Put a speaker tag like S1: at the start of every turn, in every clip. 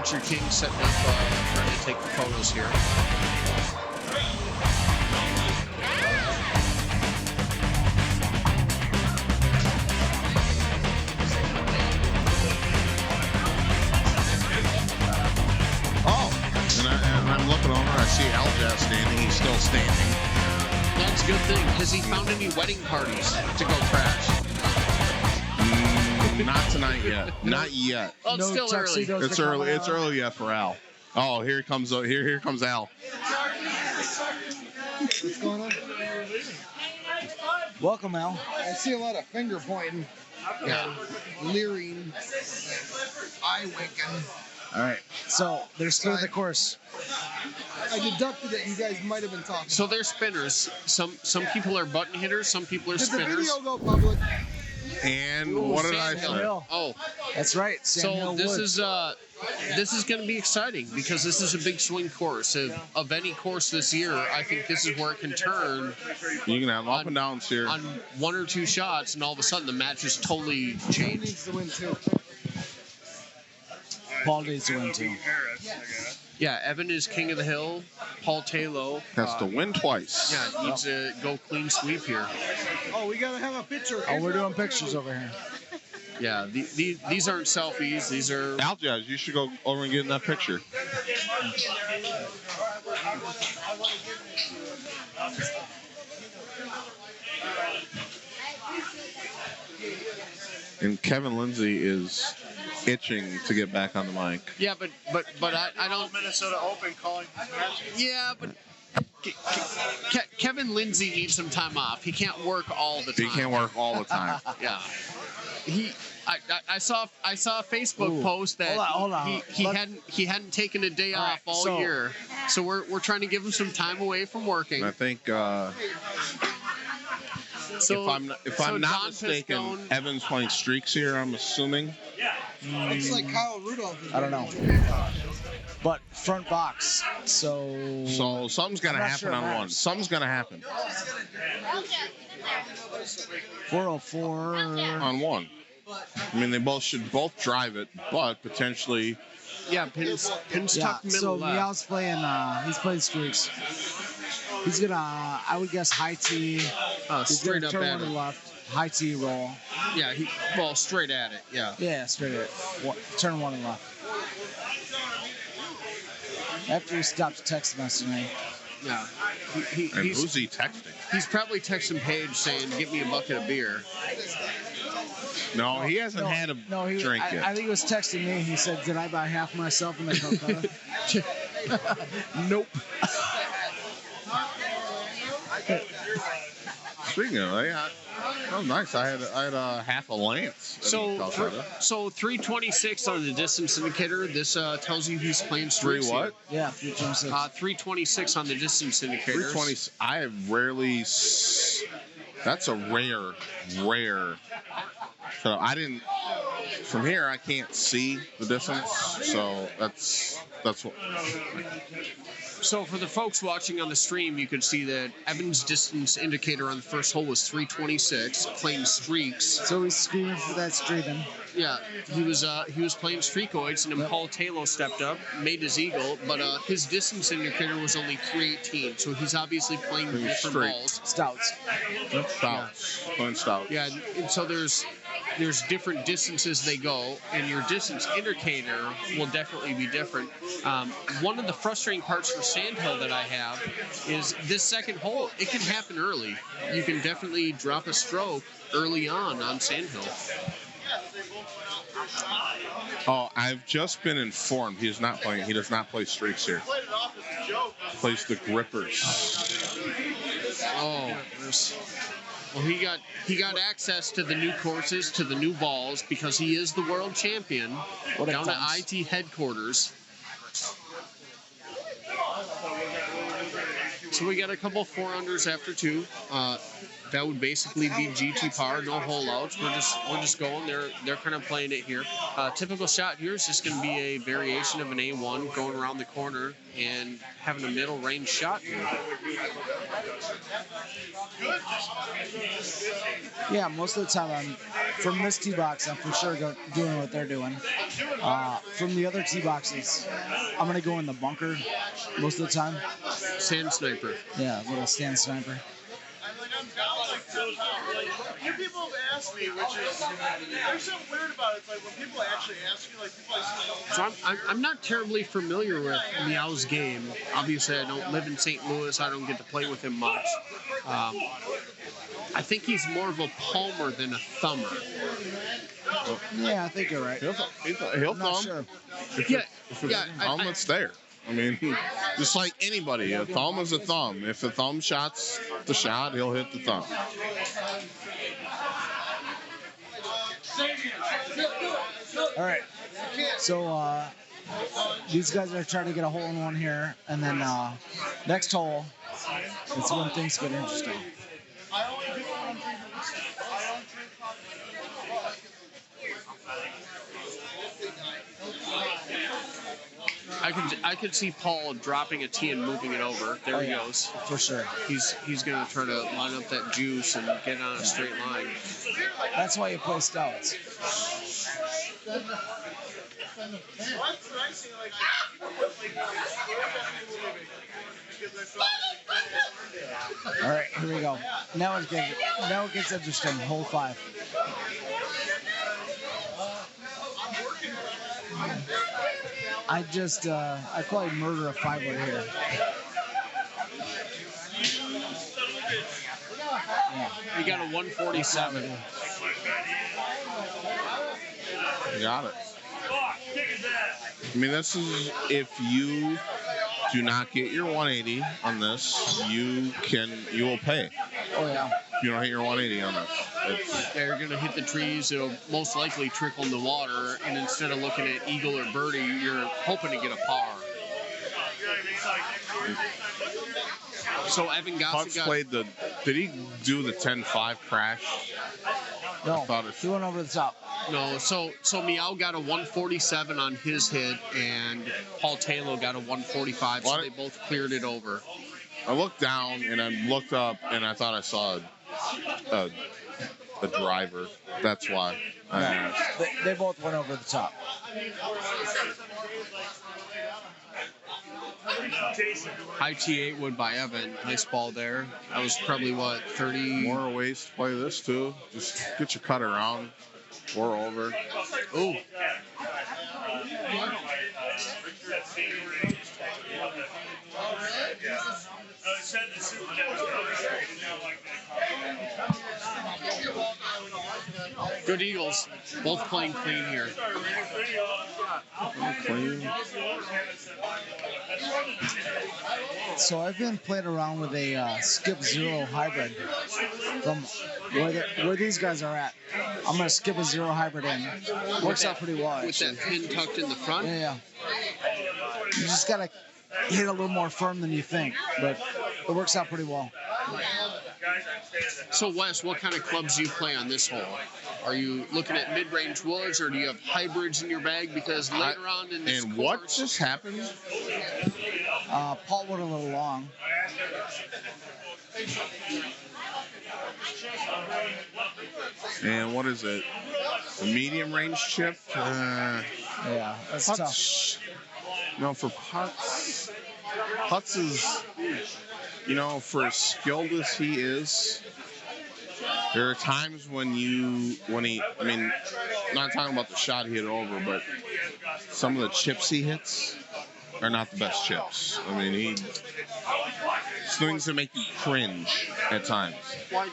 S1: Richard King setting up, trying to take the photos here.
S2: And I'm looking over, I see Aljaz standing. He's still standing.
S1: That's a good thing. Has he found any wedding parties to go crash?
S2: Not tonight yet. Not yet.
S1: Well, it's still early.
S2: It's early. It's early yet for Al. Oh, here comes Al.
S3: What's going on?
S4: Welcome, Al.
S3: I see a lot of finger pointing, leering, eye winking.
S4: All right. So they're still in the course.
S3: I deducted that you guys might have been talking.
S1: So they're spinners. Some people are button hitters. Some people are
S3: Did
S1: spinners.
S3: the video go public?
S2: And what did I say?
S1: Oh,
S4: that's right.
S1: So this is going to be exciting because this is a big swing course. Of any course this year, I think this is where it can turn.
S2: You can have up and downs here
S1: on one or two shots, and all of a sudden the match is totally changed.
S3: Who needs to win too?
S4: Paul needs to win too.
S1: Yeah, Evan is king of the hill. Paul Tayloe
S2: has to win twice.
S1: Yeah, needs to go clean sweep here.
S3: Oh, we gotta have a picture.
S4: Oh, we're doing pictures over here.
S1: Yeah, these aren't selfies. These are.
S2: Aljaz, you should go over and get in that picture. And Kevin Lindsay is itching to get back on the mic.
S1: Yeah, but I don't.
S5: Minnesota Open calling.
S1: Yeah, but Kevin Lindsay needs some time off. He can't work all the time.
S2: He can't work all the time.
S1: Yeah. I saw a Facebook post that
S4: hold on.
S1: he hadn't taken a day off all year. So we're trying to give him some time away from working.
S2: I think if I'm not mistaken,
S1: Pistone,
S2: Evan's playing streaks here, I'm assuming.
S3: It's like Kyle Rudolph.
S4: I don't know. But front box, so
S2: something's gonna happen on one. Something's gonna happen
S4: 404
S2: on one. I mean, they should both drive it, but potentially.
S1: Yeah, pins tucked middle
S4: so
S1: left.
S4: Meow's playing. He's playing streaks. He's gonna, I would guess, high tee.
S1: Straight up
S4: turn
S1: at
S4: one to
S1: it.
S4: the left. High tee roll.
S1: Yeah, straight at it. Yeah.
S4: Yeah, straight at it. Turn one to the left. After he stopped texting us tonight.
S1: Yeah.
S2: Who's he texting?
S1: He's probably texting Paige saying, "Get me a bucket of beer."
S2: No, he hasn't had a drink yet.
S4: I think he was texting me. He said, "Did I buy half myself in the Calcutta?"
S1: Nope.
S2: Speaking of that, oh nice! I had a half a Lance.
S1: So 326 on the distance indicator. This tells you he's playing streaks.
S2: What?
S4: Yeah, 326.
S1: 326 on the distance indicator.
S2: 320. I have rarely. That's a rare. So I didn't. From here, I can't see the distance. So that's what.
S1: So for the folks watching on the stream, you can see that Evan's distance indicator on the first hole was 326, playing streaks.
S4: So he's screaming for that streaking.
S1: Yeah, he was playing streakoids, and then Paul Tayloe stepped up, made his eagle, but his distance indicator was only 318. So he's obviously playing different balls.
S4: Stouts.
S2: Playing stout.
S1: Yeah, and so there's different distances they go, and your distance indicator will definitely be different. One of the frustrating parts for Sandhill that I have is this second hole. It can happen early. You can definitely drop a stroke early on Sandhill.
S2: Oh, I've just been informed he is not playing. He does not play streaks here. He plays the grippers.
S1: Oh, well, he got access to the new courses, to the new balls, because he is the world champion down at IT headquarters. So we got a couple 4-unders after 2. That would basically be GT par, no hole outs. We're just going. They're kind of playing it here. Typical shot here is just going to be a variation of an A1 going around the corner and having a middle range shot here.
S4: Yeah, most of the time from this tee box, I'm for sure doing what they're doing. From the other tee boxes, I'm gonna go in the bunker most of the time.
S1: Sand sniper.
S4: Yeah, little stand sniper.
S5: Few people have asked me, which is there's something weird about it. It's like when people actually ask you, like people I see.
S1: So I'm not terribly familiar with Meow's game. Obviously, I don't live in St. Louis. I don't get to play with him much. I think he's more of a palmer than a thumber.
S4: Yeah, I think you're right.
S2: He'll
S4: I'm not
S2: thumb.
S4: sure.
S1: Yeah,
S2: Thumb, it's there. I mean, just like anybody, a thumb is a thumb. If the thumb shot's the shot, he'll hit the thumb.
S4: All right. So these guys are trying to get a hole in one here, and then next hole, it's when things get interesting.
S1: I could see Paul dropping a tee and moving it over. There he goes.
S4: For sure.
S1: He's going to try to line up that juice and get on a straight line.
S4: That's why you play stouts. All right, here we go. Now it gets interesting. Hole 5. I'd probably murder a 5-wood here.
S1: Yeah. You got a 147.
S2: You got it. I mean, this is if you do not get your 180 on this, you will pay.
S4: Oh yeah.
S2: If you don't hit your 180 on this.
S1: You're going to hit the trees. It'll most likely trickle in the water, and instead of looking at eagle or birdie, you're hoping to get a par. So Evan Gossett
S2: played the. Did he do the 10-5 crash?
S4: No, he went over the top.
S1: No, so Meow got a 147 on his hit, and Paul Tayloe got a 145, so they both cleared it over.
S2: I looked down, and I looked up, and I thought I saw a driver. That's why.
S4: They both went over the top.
S1: High T8 wood by Evan. Nice ball there. That was probably, 30?
S2: More ways to play this, too. Just get your cut around. Or over.
S1: Ooh. Good Eagles. Both playing clean here.
S2: Clean.
S4: So I've been playing around with a skip zero hybrid from where these guys are at. I'm gonna skip a zero hybrid in. Works out pretty well.
S1: With that pin tucked in the front.
S4: Yeah. You just gotta hit a little more firm than you think, but it works out pretty well.
S1: So Wes, what kind of clubs do you play on this hole? Are you looking at mid-range woods, or do you have hybrids in your bag? Because later on in this
S2: course, what just happened?
S4: Paul went a little long.
S2: And what is it? A medium range chip?
S4: Yeah, that's
S2: putts, tough. No, for putts is, for as skilled as he is, there are times when not talking about the shot he hit over, but some of the chips he hits are not the best chips. I mean, he swings that make you cringe at times.
S1: Well,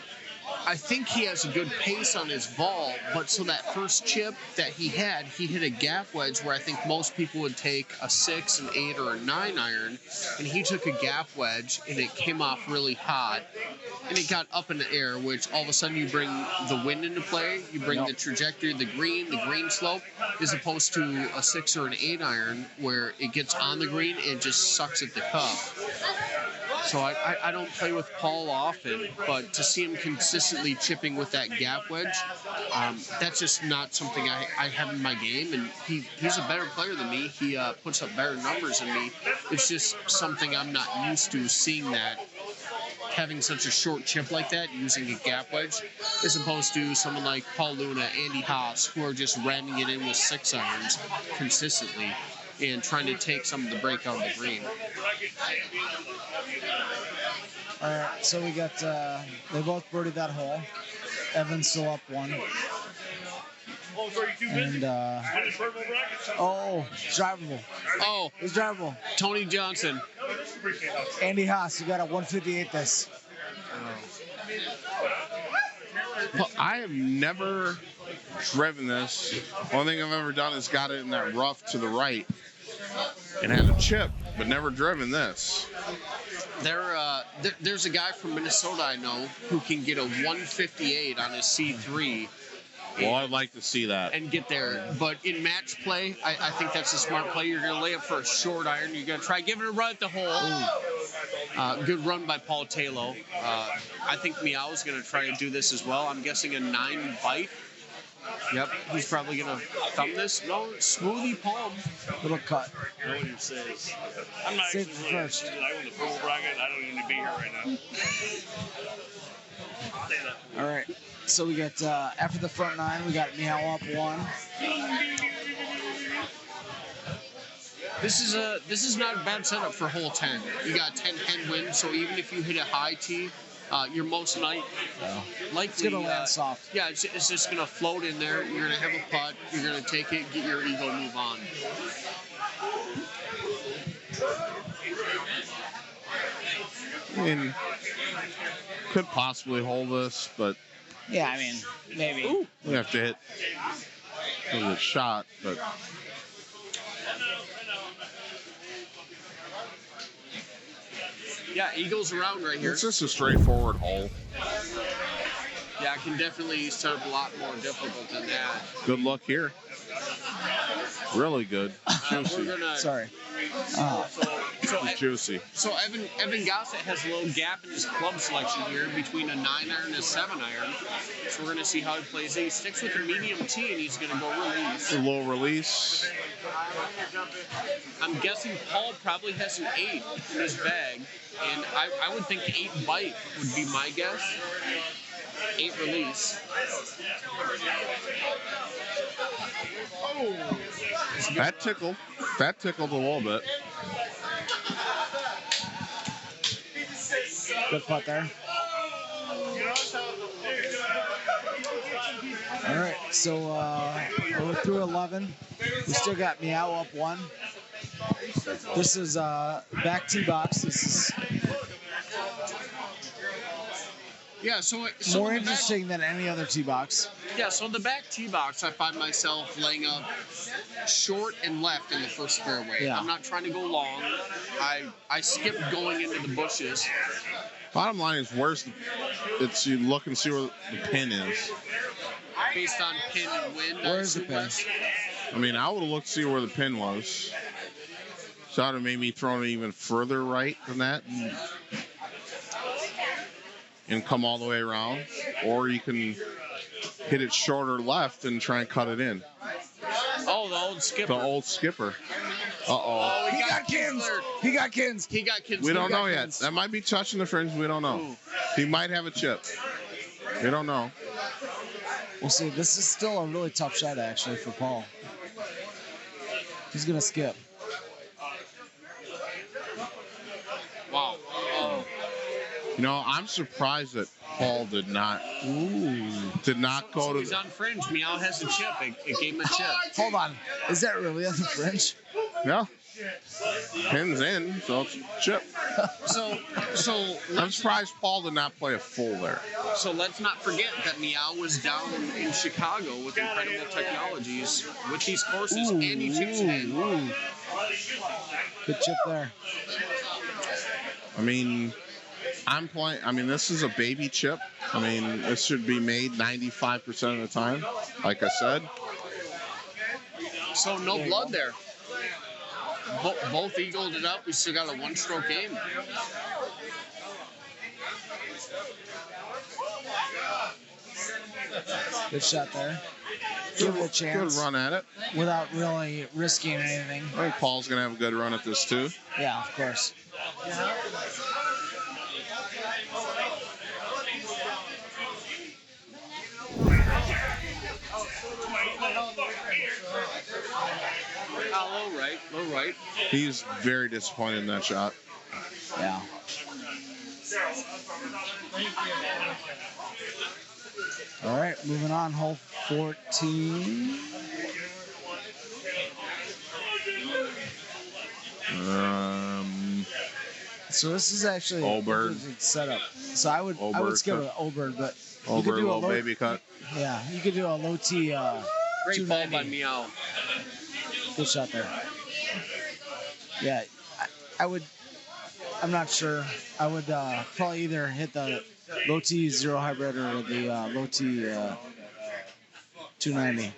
S1: I think he has a good pace on his ball, but so that first chip that he hit a gap wedge where I think most people would take a 6, an 8, or a 9 iron, and he took a gap wedge, and it came off really hot, and it got up in the air, which all of a sudden you bring the wind into play, you bring the trajectory of the green slope, as opposed to a 6 or an 8 iron where it gets on the green and just sucks at the cup. So I don't play with Paul often, but to see him consistently chipping with that gap wedge, that's just not something I have in my game. And he's a better player than me. He puts up better numbers than me. It's just something I'm not used to seeing that. Having such a short chip like that, using a gap wedge, as opposed to someone like Paul Luna, Andy Haas, who are just ramming it in with 6 irons consistently and trying to take some of the break out of the green.
S4: All right, so we got, they both birdied that hole. Evan's still up 1. And, drivable.
S1: Oh,
S4: It's drivable.
S1: Tony Johnson.
S4: Andy Haas, you got a 158 this.
S2: Well, I have never driven this. Only thing I've ever done is got it in that rough to the right and had a chip, but never driven this.
S1: There's a guy from Minnesota I know who can get a 158 on his C3.
S2: Well, I'd like to see that.
S1: And get there. But in match play, I think that's a smart play. You're going to lay up for a short iron. You're going to try giving it a run at the hole. Good run by Paul Tayloe. I think Meow's going to try to do this as well. I'm guessing a 9 bite. Yep, he's probably going to thumb this. No, smoothie palm.
S4: Little cut.
S6: I know what he says. I'm not
S4: Save
S6: actually
S4: it
S6: really
S4: first.
S6: interested. I won the purple bracket. I don't need to be here right now.
S4: All right, so we got, after the front 9, we got Meow up 1.
S1: This is not a bad setup for hole 10. You got 10 headwind, so even if you hit a high tee, you're most likely
S4: It's going to land soft.
S1: Yeah, it's just going to float in there. You're going to have a putt. You're going to take it, get your eagle, move on.
S2: I mean, could possibly hold this, but
S4: Yeah, I mean, maybe.
S2: we have to hit a good shot. But
S1: Yeah, eagles around right here.
S2: it's just a straightforward hole.
S1: Yeah, I can definitely set up a lot more difficult than that.
S2: Good luck here. Really good. Juicy.
S1: We're gonna.
S4: Sorry.
S2: Juicy.
S1: So Evan Gossett has a little gap in his club selection here between a 9 iron and a 7 iron. So we're gonna see how he plays it. He sticks with a medium tee and he's gonna go release.
S2: A low release.
S1: I'm guessing Paul probably has an 8 in his bag, and I would think 8 bite would be my guess. 8 release.
S2: That tickled. That tickled a little bit.
S4: Good putt there. All right, so we're through 11. We still got Meow up 1. This is back tee box. This is
S1: Yeah, so
S4: more
S1: the back-
S4: interesting than any other tee box.
S1: Yeah, so in the back tee box, I find myself laying up short and left in the first fairway.
S4: Yeah.
S1: I'm not trying to go long. I skip going into the bushes.
S2: Bottom line is, it's you look and see where the pin is.
S1: Based on pin and wind.
S4: Where's the pin?
S2: I mean, I would have looked to see where the pin was. So that would have made me throw it even further right than that. And come all the way around. Or you can hit it shorter left and try and cut it in.
S1: Oh, the old skipper.
S2: The old skipper. Uh-oh.
S4: He got Kins. He got Kins.
S1: He got kids.
S2: We don't know yet.
S4: Kins.
S2: That might be touching the fringe. We don't know. He might have a chip. We don't know.
S4: We'll see. This is still a really tough shot, actually, for Paul. He's going to skip.
S1: Wow.
S2: You know, I'm surprised that Paul did not go
S1: He's
S2: to.
S1: on fringe. Meow has a chip. It gave him a chip.
S4: Hold on. Is that really on the fringe?
S2: Yeah. Pin's in, so it's chip.
S1: So
S2: I'm surprised Paul did not play a full there.
S1: So let's not forget that Meow was down in Chicago with incredible technologies with these courses, and he chips it in.
S4: Good chip there.
S2: I mean, this is a baby chip. I mean, this should be made 95% of the time, like I said.
S1: So no blood there. both eagled it up. We still got a one-stroke game.
S4: Good shot there. Give it a
S2: Good
S4: chance
S2: run at it.
S4: without really risking anything.
S2: I think Paul's going to have a good run at this, too.
S4: Yeah, of course.
S1: Low right.
S2: He's very disappointed in that shot.
S4: Yeah. All right, moving on. Hole 14. So this is actually
S2: Oberg.
S4: a good setup. So I would skip an Oberg, but you could
S2: Over a
S4: do
S2: little baby cut.
S4: Yeah, you could do a low T.
S1: Great ball
S4: 290.
S1: by Meow.
S4: Good shot there. Yeah, I would. I'm not sure. I would probably either hit the low T 0 hybrid or the low T 290.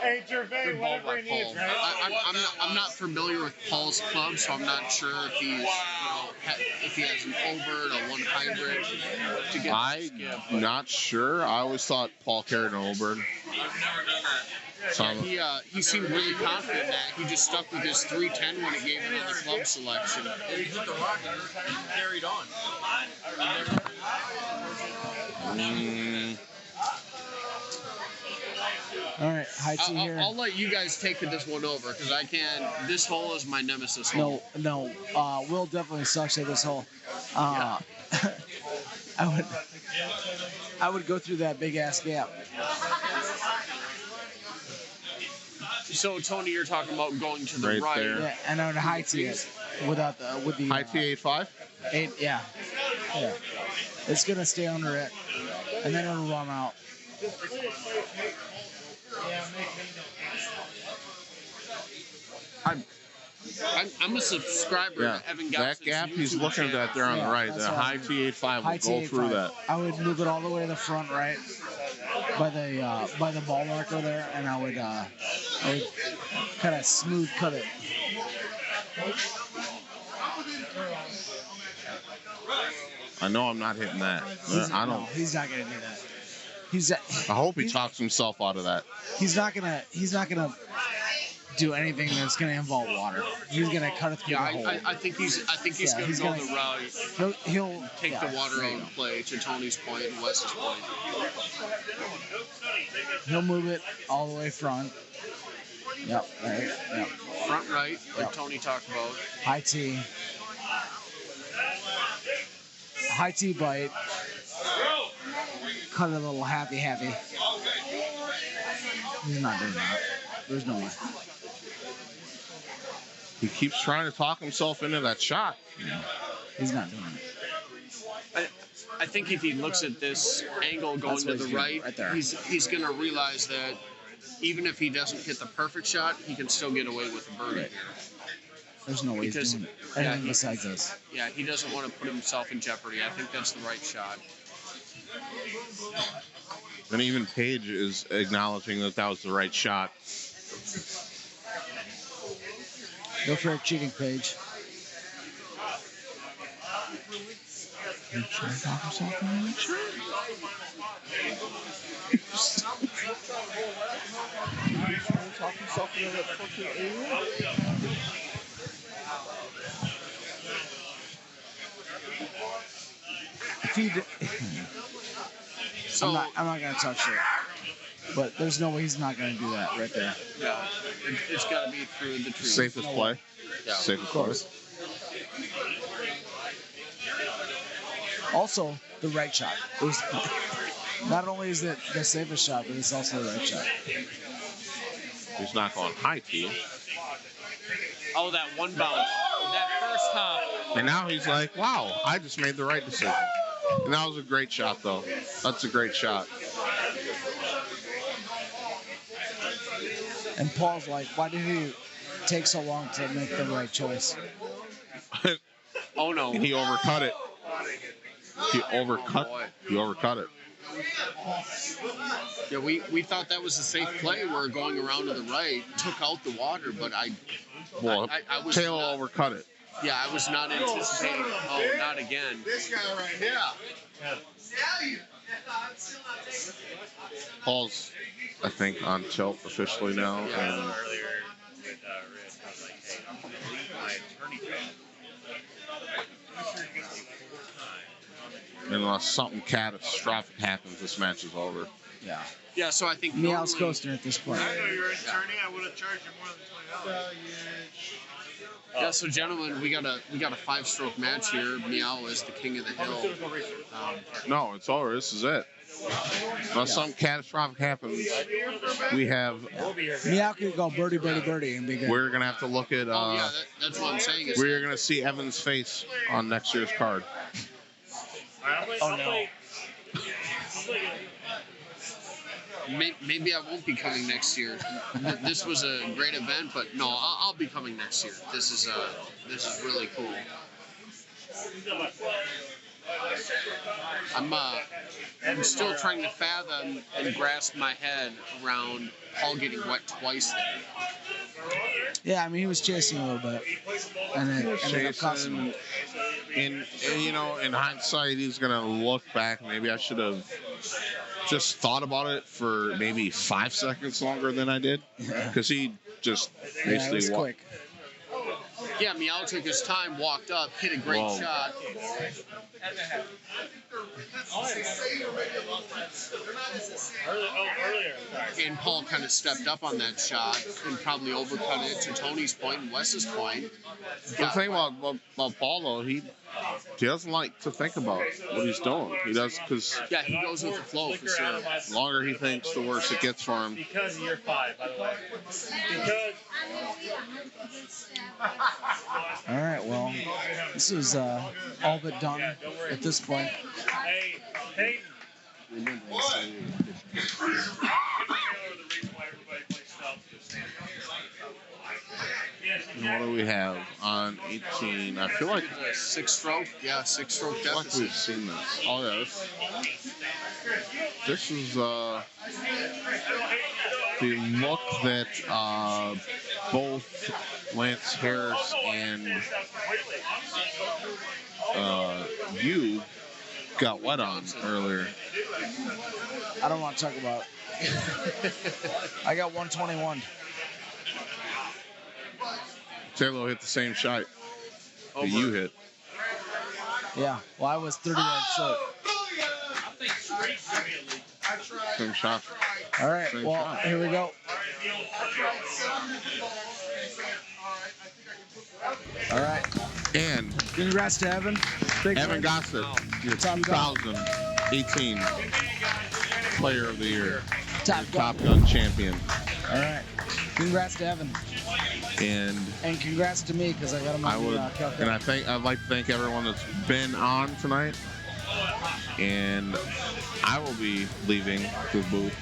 S5: Hey, Gervais,
S1: Good ball
S5: whatever
S1: by
S5: he
S1: Paul.
S5: needs, right?
S1: I'm not familiar with Paul's club, so I'm not sure if he's if he has an Obert or one hybrid to get the skip.
S2: I'm not sure. I always thought Paul carried an Oberg.
S1: He seemed really confident that he just stuck with his 310 when he gave it on the club selection.
S7: He hit the rock and every time he carried on.
S4: All right, high T here.
S1: I'll let you guys take this one over because I can't. This hole is my nemesis hole.
S4: No. Will definitely sucks at this hole. I would go through that big ass gap.
S1: So Tony, you're talking about going to the right.
S2: there.
S4: Yeah, and I would high T it with the
S2: High T 8.5?
S4: 8. Yeah. It's gonna stay under it, and then it'll run out.
S1: I'm a subscriber
S2: Yeah.
S1: to Evan
S2: That
S1: Gossett's
S2: gap he's
S1: YouTube
S2: looking
S1: channel.
S2: at there on the right.
S4: that's
S2: The
S4: what I
S2: high
S4: was
S2: T 8.5
S4: High
S2: will
S4: T
S2: go
S4: 8.5.
S2: through that.
S4: I would move it all the way to the front right by the ball marker there, and I would kind of smooth cut it.
S2: I know I'm not hitting that. I don't.
S4: He's not gonna do that.
S2: I hope he talks himself out of that.
S4: He's not gonna do anything that's gonna involve water. He's gonna cut it through the hole.
S1: I think he's
S4: Yeah,
S1: gonna go the route.
S4: He'll
S1: Take the water out and play, to Tony's point and Wes's point.
S4: He'll move it all the way front. Yep. Right. Yep.
S1: Front right, like
S4: Yep.
S1: Tony talked about.
S4: High T. High T bite. Cut it a little happy. He's not doing that. There's no way.
S2: He keeps trying to talk himself into that shot.
S4: He's not doing it.
S1: I think if he looks at this angle going
S4: That's
S1: to
S4: what
S1: the
S4: he's doing,
S1: right,
S4: right there.
S1: he's going to realize that even if he doesn't hit the perfect shot, he can still get away with a birdie here.
S4: There's no way
S1: Because-
S4: he's doing
S1: yeah,
S4: anything besides this.
S1: Yeah, he doesn't want to put himself in jeopardy. I think that's the right shot.
S2: And even Paige is acknowledging that that was the right shot.
S4: No fair cheating, Paige.
S2: He's trying to talk himself into that shot.
S5: Talk himself into that fucking area.
S4: If he
S1: So
S4: I'm not gonna touch it. But there's no way he's not gonna do that right there.
S1: yeah, it's got to be through the trees.
S2: Safest play.
S1: Yeah.
S2: Safest
S4: Of
S2: play.
S4: course. Also, the right shot. Not only is it the safest shot, but it's also the right shot.
S2: He's not going high T.
S1: Oh, that one bounce. That first hop.
S2: And now he's like, wow, I just made the right decision. And that was a great shot, though. That's a great shot.
S4: And Paul's like, why did he take so long to make the right choice?
S1: Oh, no.
S2: And he overcut it. He
S1: boy.
S2: overcut it.
S1: Yeah, we thought that was a safe play. Where going around to the right took out the water, but I was
S2: Tayloe
S1: not,
S2: overcut it.
S1: yeah, I was not anticipating. Oh, not again.
S5: This guy right here.
S2: Paul's, I think, on tilt officially now. And
S6: Earlier with Rich, I was like, hey, I'm going to leave my attorney job.
S2: unless something catastrophic happens, this match is over.
S4: Yeah.
S1: Yeah, so I think
S4: Meow's
S1: normally-
S4: coasting at this point.
S5: I know you're an attorney. I would have charged you more than $20.
S1: Yeah, so gentlemen, we got a 5-stroke match here. Meow is the king of the hill.
S2: No, it's over. This is it. Unless something catastrophic happens, we have.
S4: Meow could go birdie, birdie, birdie, and be good.
S2: We're gonna have to look at.
S1: Oh yeah, that's what I'm saying. Is
S2: We're gonna see Evan's face on next year's card.
S4: Oh no.
S1: maybe I won't be coming next year. This was a great event, but no, I'll be coming next year. This is really cool. I'm still trying to fathom and grasp my head around Paul getting wet twice there.
S4: Yeah, I mean he was chasing a little bit, and it ended up costing him.
S2: In hindsight, he's gonna look back. Maybe I should have just thought about it for maybe 5 seconds longer than I did, because he just
S4: Yeah, it
S2: basically
S4: was quick.
S1: Yeah, Meow took his time, walked up, hit a great
S2: Whoa.
S1: shot. And Paul kind of stepped up on that shot and probably overcut it to Tony's point and Wes's point.
S2: The thing about Paul, though, he doesn't like to think about what he's doing. He does because
S1: Yeah, he goes with the flow for sure.
S2: the longer he thinks, the worse it gets for him.
S6: Because you're 5, by the way. Because
S4: All right, well, this is all but done at this point.
S6: hey, Peyton.
S1: Remember, I said
S2: And what do we have on 18? I feel like
S1: a 6-stroke. Yeah, 6-stroke
S2: like
S1: deficit.
S2: we've seen this. Oh yeah, this is the look that both Lance Harris and you got wet on earlier.
S4: I don't want to talk about it. I got 121.
S2: Tayloe hit the same shot that you hit.
S4: Yeah, well, I was 30 yards short.
S2: Same shot.
S4: All right,
S2: Same
S4: well,
S2: shot.
S4: here we go. All right.
S2: And
S4: Congrats to Evan. Big
S2: Evan
S4: win.
S2: Gossett, your 2018 Player of the Year,
S4: Top
S2: Top
S4: Gun.
S2: Gun champion.
S4: All right. Congrats to Evan.
S2: And
S4: And congrats to me because I got him
S2: I
S4: on
S2: would,
S4: the
S2: and
S4: calculator.
S2: I'd like to thank everyone that's been on tonight. And I will be leaving the booth.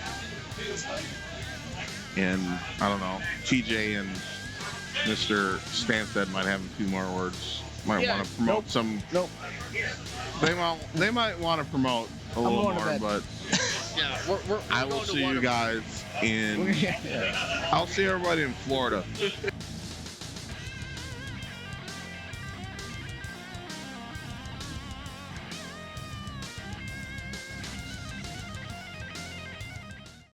S2: And I don't know, TJ and Mr. Sandstad might have a few more words. Might
S1: Yeah,
S2: want to promote some.
S4: Nope.
S2: They might want to promote a little
S4: going to
S2: more,
S4: bed.
S2: but
S1: Yeah, we're
S2: I will
S1: going to
S2: see
S1: one
S2: you
S1: of-
S2: guys in. I'll see everybody in Florida.